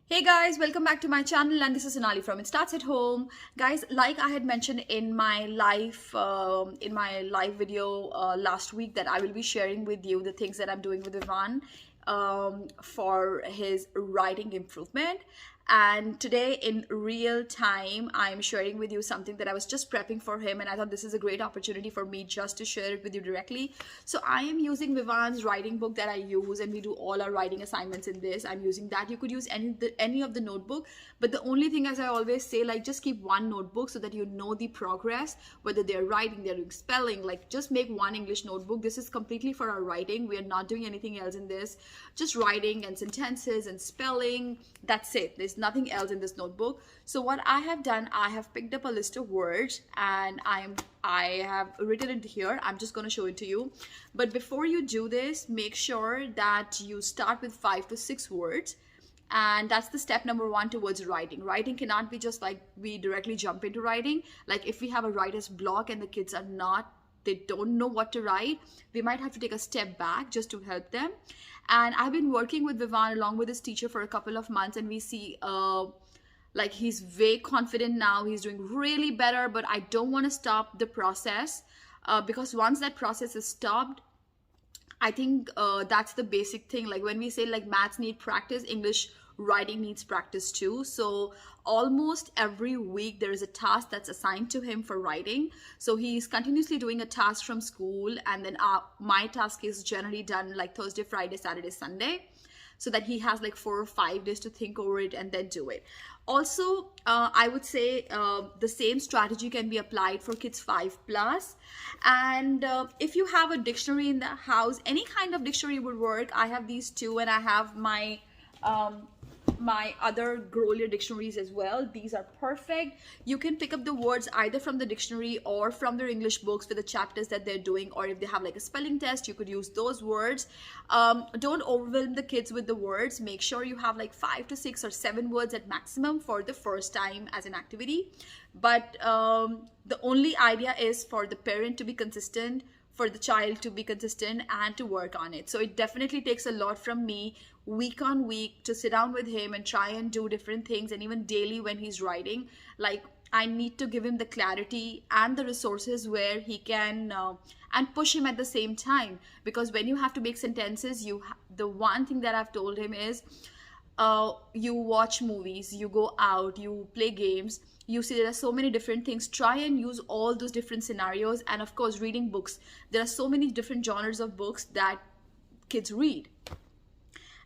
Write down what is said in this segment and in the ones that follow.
Hey guys, welcome back to my channel, and this is Sonali from It Starts at Home. Guys, like I had mentioned in my live video last week, that I will be sharing with you the things that I'm doing with Ivan for his writing improvement. And today in real time, I'm sharing with you something that I was just prepping for him, and I thought this is a great opportunity for me just to share it with you directly. So I am using Vivan's writing book that I use, and we do all our writing assignments in this. I'm using that. You could use any of the notebook, but the only thing, as I always say, like, just keep one notebook so that you know the progress, whether they're writing, they're doing spelling. Like, just make one English notebook. This is completely for our writing. We are not doing anything else in this, just writing and sentences and spelling. That's it. There's nothing else in this notebook. So what I have done, I have picked up a list of words, and I have written it here. I'm just going to show it to you. But before you do this, make sure that you start with 5 to 6 words, and that's the step number one towards writing. Writing cannot be just like we directly jump into writing. Like, if we have a writer's block and the kids are not, they don't know what to write, we might have to take a step back just to help them. And I've been working with Vivan along with his teacher for a couple of months, and we see like, he's very confident now. He's doing really better, but I don't want to stop the process because once that process is stopped, I think that's the basic thing. Like, when we say, like, maths need practice, English writing needs practice too. So almost every week there is a task that's assigned to him for writing. So he's continuously doing a task from school, and then my task is generally done like Thursday, Friday, Saturday, Sunday, so that he has like 4 or 5 days to think over it and then do it. Also, I would say the same strategy can be applied for kids 5+. And if you have a dictionary in the house, any kind of dictionary would work. I have these two, and I have my other Grolier dictionaries as well. These are perfect. You can pick up the words either from the dictionary or from their English books for the chapters that they're doing, or if they have like a spelling test, you could use those words. Don't overwhelm the kids with the words. Make sure you have like 5 to 6 or 7 words at maximum for the first time as an activity. But the only idea is for the parent to be consistent, for the child to be consistent, and to work on it. So it definitely takes a lot from me week on week to sit down with him and try and do different things. And even daily when he's writing, like, I need to give him the clarity and the resources where he can and push him at the same time. Because when you have to make sentences, the one thing that I've told him is you watch movies, you go out, you play games, you see there are so many different things. Try and use all those different scenarios. And of course, reading books. There are so many different genres of books that kids read,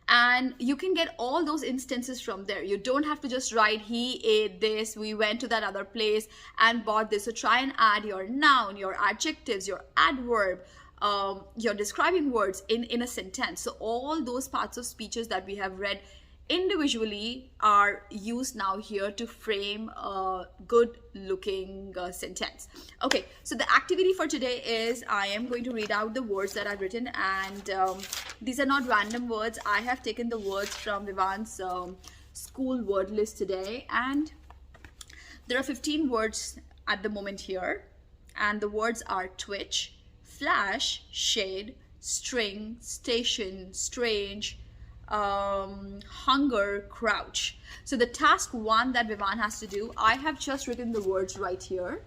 and you can get all those instances from there. You don't have to just write, he ate this, we went to that other place and bought this. So try and add your noun, your adjectives, your adverb, your describing words in a sentence. So all those parts of speeches that we have read individually are used now here to frame a good looking sentence. Okay, so the activity for today is I am going to read out the words that I've written, and these are not random words. I have taken the words from Vivan's school word list today, and there are 15 words at the moment here, and the words are twitch, flash, shade, string, station, strange, hunger, crouch. So the task 1 that Vivan has to do, I have just written the words right here.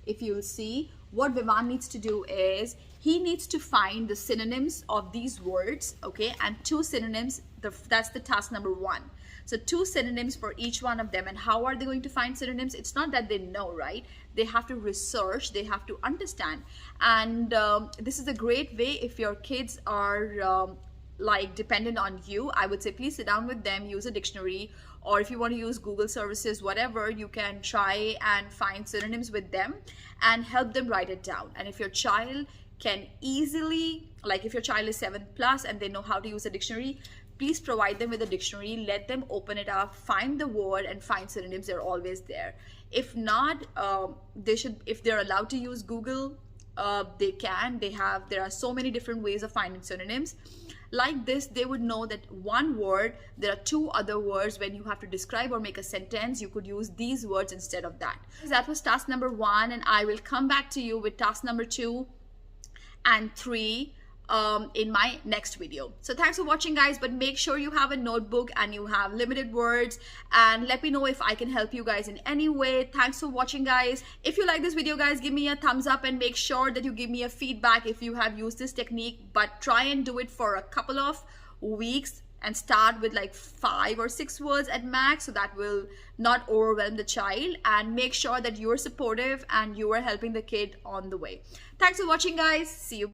If you'll see, what Vivan needs to do is he needs to find the synonyms of these words, okay, and 2 synonyms. That's the task number 1. So 2 synonyms for each one of them. And how are they going to find synonyms? It's not that they know, right? They have to research, they have to understand. And this is a great way if your kids are like dependent on you. I would say please sit down with them, use a dictionary, or if you want to use Google services, whatever, you can try and find synonyms with them and help them write it down. And if your child can easily, like if your child is 7+ and they know how to use a dictionary, please provide them with a dictionary, let them open it up, find the word and find synonyms. They're always there. If not, they should, if they're allowed to use Google, they can. There are so many different ways of finding synonyms. Like this, they would know that one word, there are 2 other words. When you have to describe or make a sentence, you could use these words instead of that. That was task number 1, and I will come back to you with task number 2 and 3 in my next video. So thanks for watching, guys, but make sure you have a notebook and you have limited words, and let me know if I can help you guys in any way. Thanks for watching, guys. If you like this video, guys, give me a thumbs up and make sure that you give me a feedback if you have used this technique, but try and do it for a couple of weeks and start with like 5 or 6 words at max, so that will not overwhelm the child, and make sure that you are supportive and you are helping the kid on the way. Thanks for watching, guys. See you.